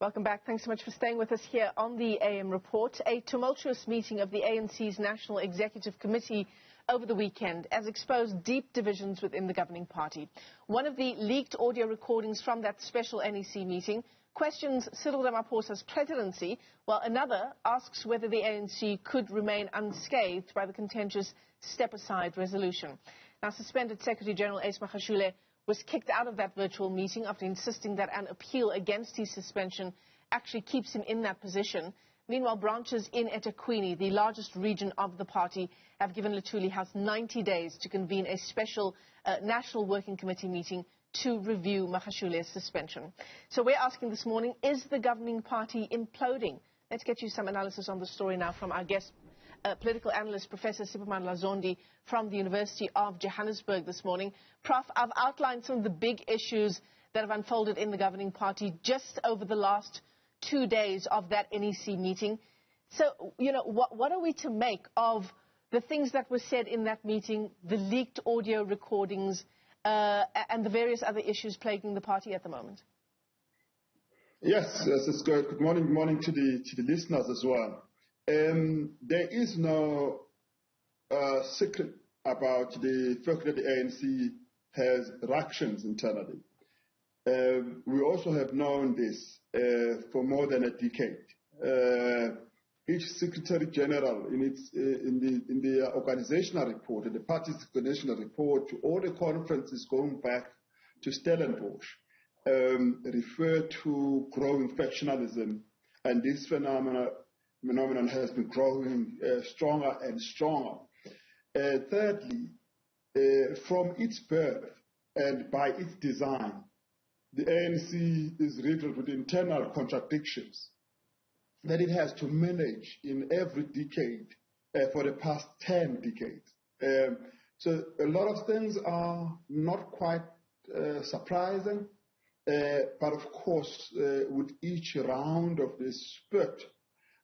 Welcome back. Thanks so much for staying with us here on the AM Report. A tumultuous meeting of the ANC's National Executive Committee over the weekend has exposed deep divisions within the governing party. One of the leaked audio recordings from that special NEC meeting questions Cyril Ramaphosa's presidency, while another asks whether the ANC could remain unscathed by the contentious step-aside resolution. Now, suspended Secretary-General Ace Magashule was kicked out of that virtual meeting after insisting that an appeal against his suspension actually keeps him in that position. Meanwhile, branches in eThekwini, the largest region of the party, have given Luthuli House 90 days to convene a special National Working Committee meeting to review Magashule's suspension. So we're asking this morning, is the governing party imploding? Let's get you some analysis on the story now from our guest, political analyst Professor Siphamandla Zondi from the University of Johannesburg this morning. Prof, I've outlined some of the big issues that have unfolded in the governing party just over the last 2 days of that NEC meeting. So, what are we to make of the things that were said in that meeting, the leaked audio recordings, and the various other issues plaguing the party at the moment? Yes, it's good. Good morning to the listeners as well. There is no secret about the fact that the ANC has ructions internally. We also have known this for more than a decade. Each Secretary General in the organizational report, in the party's organizational report, to all the conferences going back to Stellenbosch, refer to growing factionalism, and this phenomenon has been growing stronger and stronger. Thirdly, from its birth and by its design, the ANC is riddled with internal contradictions that it has to manage in every decade for the past 10 decades. So a lot of things are not quite surprising, but of course, with each round of this spurt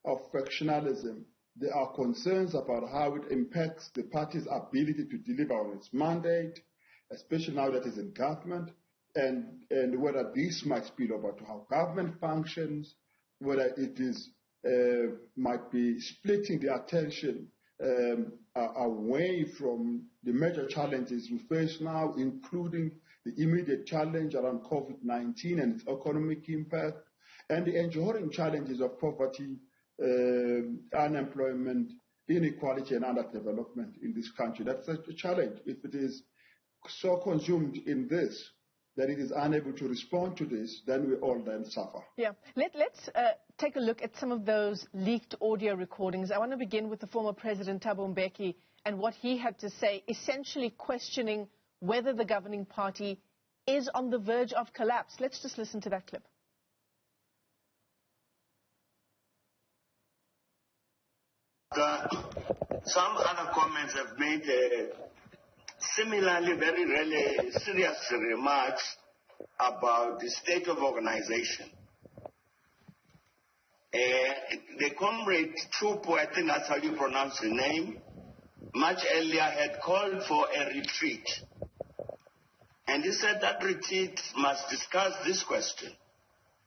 of factionalism, there are concerns about how it impacts the party's ability to deliver on its mandate, especially now that it's in government, and whether this might spill over to how government functions, whether it is might be splitting the attention away from the major challenges we face now, including the immediate challenge around COVID-19 and its economic impact, and the enduring challenges of poverty, unemployment, inequality, and underdevelopment in this country. That's a challenge. If it is so consumed in this that it is unable to respond to this, then we all then suffer. Yeah. Let's take a look at some of those leaked audio recordings. I want to begin with the former President Thabo Mbeki and what he had to say, essentially questioning whether the governing party is on the verge of collapse. Let's just listen to that clip. Some other comments have made similarly very really serious remarks about the state of organization. The comrade Chupo, I think that's how you pronounce the name, much earlier had called for a retreat. And he said that retreat must discuss this question.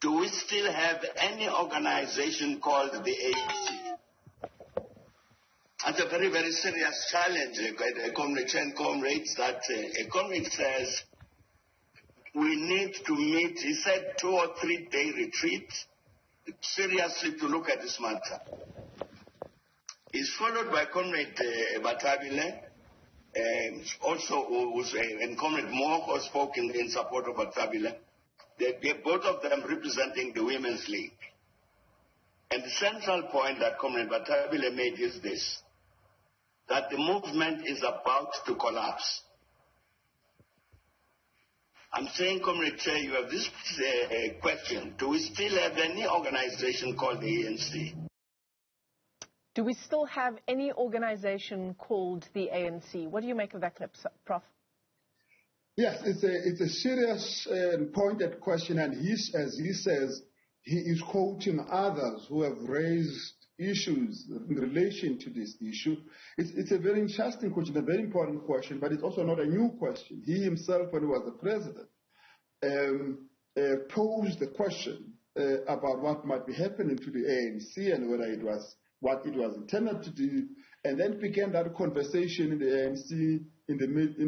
Do we still have any organization called the ANC? That's a very, very serious challenge, comrades, that a comrade says we need to meet, he said 2 or 3 day retreat, seriously to look at this matter. He's followed by Comrade Batabile, and Comrade Moore, who spoke in support of Batabile. Both of them representing the Women's League. And the central point that Comrade Batabile made is this, that the movement is about to collapse. I'm saying, Comrade Chair, you have this question. Do we still have any organization called the ANC? Do we still have any organization called the ANC? What do you make of that clip, Prof? Yes, it's a serious and pointed question, and as he says, he is quoting others who have raised issues in relation to this issue. It's a very interesting question, a very important question, but it's also not a new question. He himself, when he was the president, posed the question about what might be happening to the ANC and whether it was what it was intended to do, and then began that conversation in the ANC in the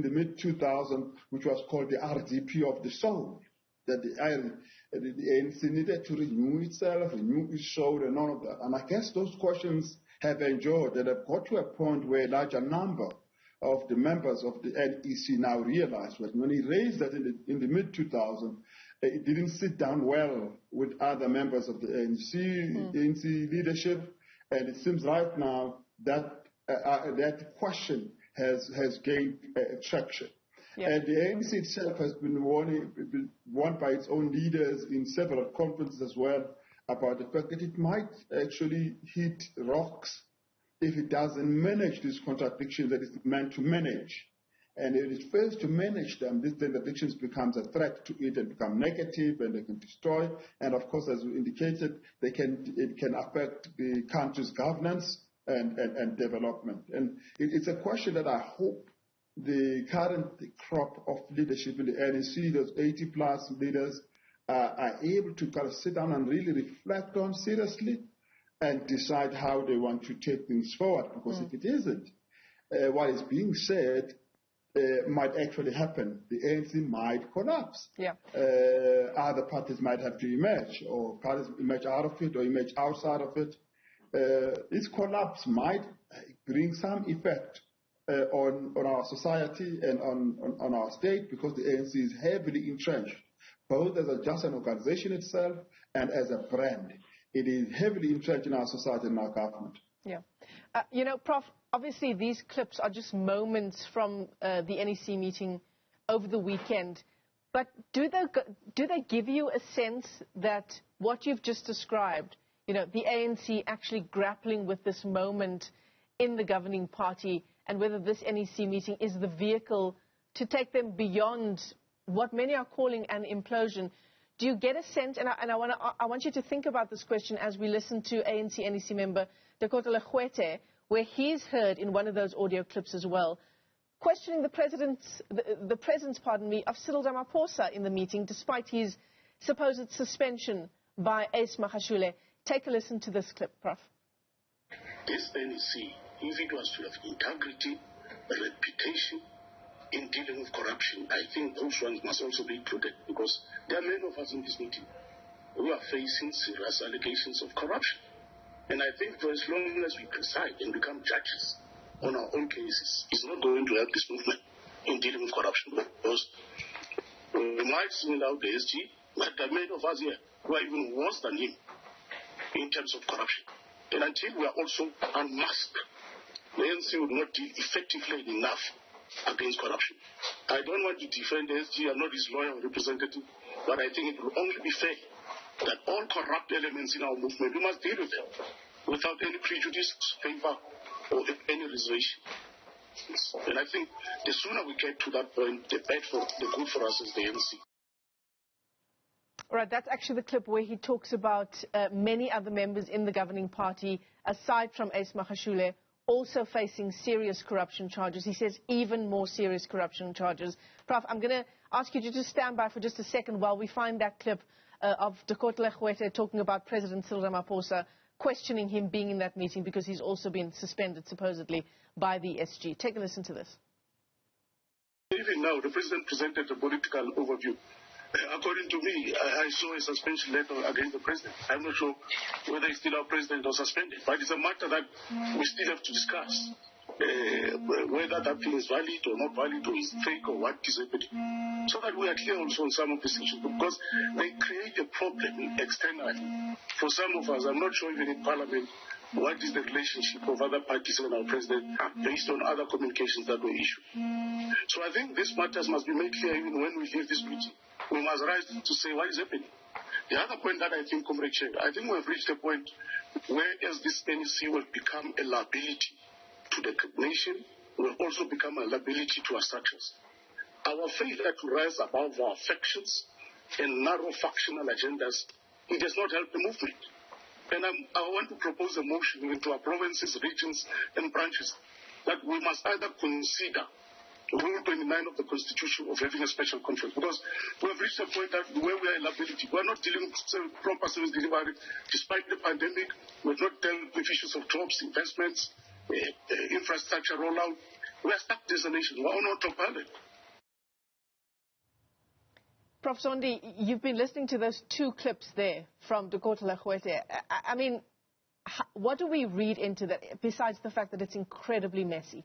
mid 2000s, which was called the RDP of the soul, that the ANC needed to renew itself, renew its soul, and all of that. And I guess those questions have endured and have got to a point where a larger number of the members of the NEC now realize that when he raised that in the mid 2000s, it didn't sit down well with other members of the ANC leadership, and it seems right now that that question has gained traction. Yep. And the ANC itself has been warned by its own leaders in several conferences as well about the fact that it might actually hit rocks if it doesn't manage these contradictions that it's meant to manage. And if it fails to manage them, these contradictions becomes a threat to it and become negative, and they can destroy. And of course, as we indicated, it can affect the country's governance and development. And it's a question that I hope the current crop of leadership in the NEC, those 80-plus leaders, are able to kind of sit down and really reflect on seriously and decide how they want to take things forward. Because if it isn't, what is being said might actually happen. The ANC might collapse. Yeah. Other parties might have to emerge, or parties emerge out of it or emerge outside of it. This collapse might bring some effect on our society and on our state, because the ANC is heavily entrenched, both as just an organization itself and as a brand. It is heavily entrenched in our society and our government. Yeah. You know, Prof, obviously these clips are just moments from the NEC meeting over the weekend. But do they give you a sense that what you've just described, you know, the ANC actually grappling with this moment in the governing party, and whether this NEC meeting is the vehicle to take them beyond what many are calling an implosion? Do you get a sense, and I want you to think about this question as we listen to ANC NEC member Dokotela Gwete, where he's heard in one of those audio clips as well, questioning the presence of Cyril Ramaphosa in the meeting, despite his supposed suspension by Ace Magashule. Take a listen to this clip, Prof. This NEC, if it was to have integrity, reputation in dealing with corruption, I think those ones must also be included, because there are many of us in this meeting who are facing serious allegations of corruption. And I think for as long as we preside and become judges on our own cases, it's not going to help this movement in dealing with corruption, because we might single out the SG, but there are many of us here who are even worse than him in terms of corruption. And until we are also unmasked, the ANC would not deal effectively enough against corruption. I don't want to defend the SG, I'm not his lawyer or representative, but I think it will only be fair that all corrupt elements in our movement, we must deal with them without any prejudice, favor, or any reservation. And I think the sooner we get to that point, the better, the good for us as the ANC. Right, that's actually the clip where he talks about many other members in the governing party, aside from Ace Magashule, also facing serious corruption charges. He says even more serious corruption charges. Prof, I'm going to ask you to just stand by for just a second while we find that clip of Dokotela Gwete talking about President Cyril Ramaphosa, questioning him being in that meeting because he's also been suspended, supposedly, by the SG. Take a listen to this. Even now, the president presented a political overview. According to me, I saw a suspension letter against the president. I'm not sure whether he's still our president or suspended, but it's a matter that we still have to discuss. Whether that thing is valid or not valid, or is fake, or what is happening, so that we are clear also on some of these issues, because they create a problem externally. For some of us, I'm not sure even in Parliament, what is the relationship of other parties and our president based on other communications that were issued. So I think these matters must be made clear even when we leave this meeting. We must rise to say what is happening. The other point that I think, Comrade Chair, I think we've reached a point where as this NEC will become a liability to the nation, will also become a liability to our structures. Our failure to rise above our factions and narrow factional agendas, it does not help the movement. And I want to propose a motion into our provinces, regions, and branches that we must either consider Rule 29 of the Constitution of having a special conference, because we have reached a point that where we are in liability, we are not dealing with proper service delivery. Despite the pandemic, we have not dealt with issues of jobs, investments, infrastructure rollout. We are stuck as a nation. We are on autopilot. Prof. Zondi, you've been listening to those two clips there from Dr. Legwete. I mean, what do we read into that, besides the fact that it's incredibly messy?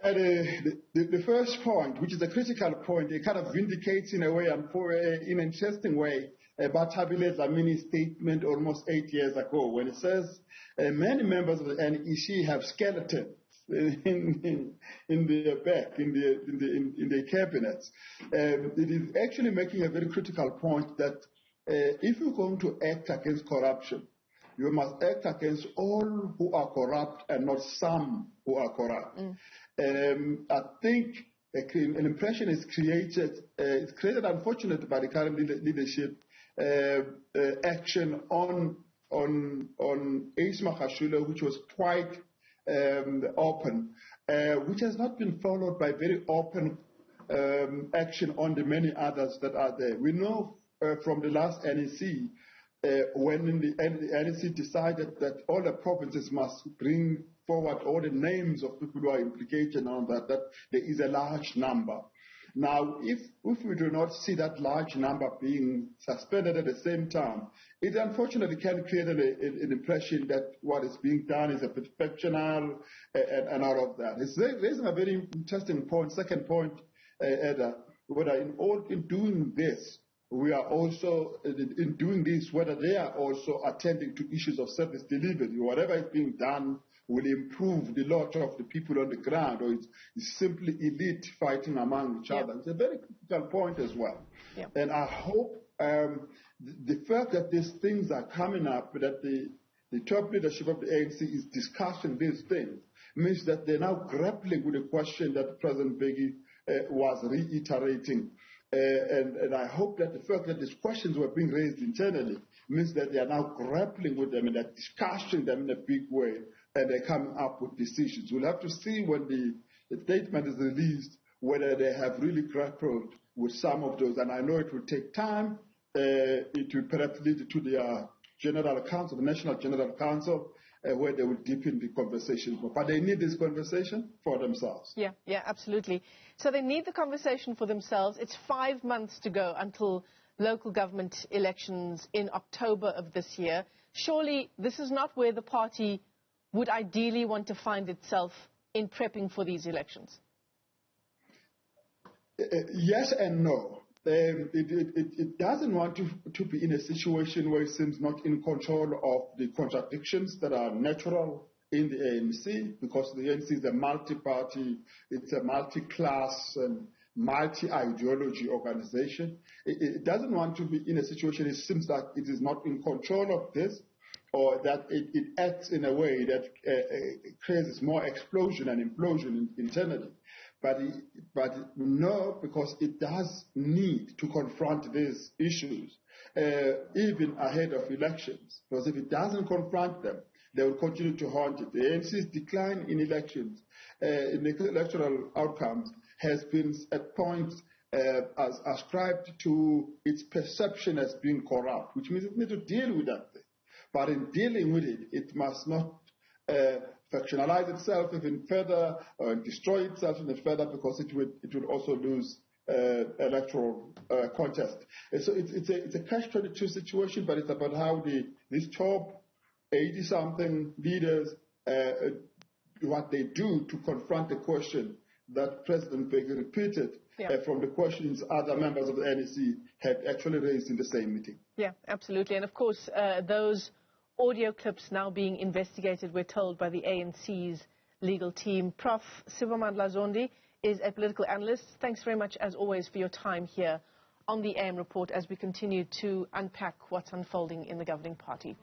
The first point, which is a critical point, it kind of vindicates in a way, and in an interesting way, Bathabile Dlamini's statement almost 8 years ago, when it says many members of the NEC have skeletons in their back, in their cabinets. It is actually making a very critical point that if you're going to act against corruption, you must act against all who are corrupt and not some who are corrupt. I think an impression is created. It's created, unfortunately, by the current leadership action on Ace Magashule, which was quite open, which has not been followed by very open action on the many others that are there. We know from the last NEC, when the NEC decided that all the provinces must bring forward all the names of people who are implicated on that there is a large number. Now, if we do not see that large number being suspended at the same time, it unfortunately can create an impression that what is being done is a bit fictional and all of that. It's raising a very interesting point. Second point, Edda, whether in doing this, we are also, in doing this, whether they are also attending to issues of service delivery. Whatever is being done will improve the lot of the people on the ground, or it's simply elite fighting among each other. It's a very critical point as well. And I hope the fact that these things are coming up, that the top leadership of the ANC is discussing these things, means that they're now grappling with the question that President Begi was reiterating. And I hope that the fact that these questions were being raised internally means that they are now grappling with them and they're discussing them in a big way, and they're coming up with decisions. We'll have to see when the statement is released whether they have really grappled with some of those. And I know it will take time. It will perhaps lead to the General Council, the National General Council, where they will deepen the conversation. But they need this conversation for themselves. Yeah, absolutely. So they need the conversation for themselves. It's 5 months to go until local government elections in October of this year. Surely this is not where the party would ideally want to find itself in prepping for these elections. Yes and no. It doesn't want to be in a situation where it seems not in control of the contradictions that are natural in the ANC, because the ANC is a multi-party, it's a multi-class and multi-ideology organization. It doesn't want to be in a situation it seems like it is not in control of this, or that it acts in a way that creates more explosion and implosion internally. But no, because it does need to confront these issues, even ahead of elections. Because if it doesn't confront them, they will continue to haunt it. The ANC's decline in elections, in the electoral outcomes, has been at points ascribed to its perception as being corrupt, which means it needs to deal with that thing. But in dealing with it, it must not factionalize itself even further or destroy itself even further, because it would also lose electoral contest. And so it's a catch-22 situation, but it's about how these top 80-something leaders, what they do to confront the question that President Begi repeated from the questions other members of the NEC had actually raised in the same meeting. Yeah, absolutely. And of course, those audio clips now being investigated, we're told, by the ANC's legal team. Prof. Siphamandla Zondi is a political analyst. Thanks very much, as always, for your time here on the AM Report as we continue to unpack what's unfolding in the governing party.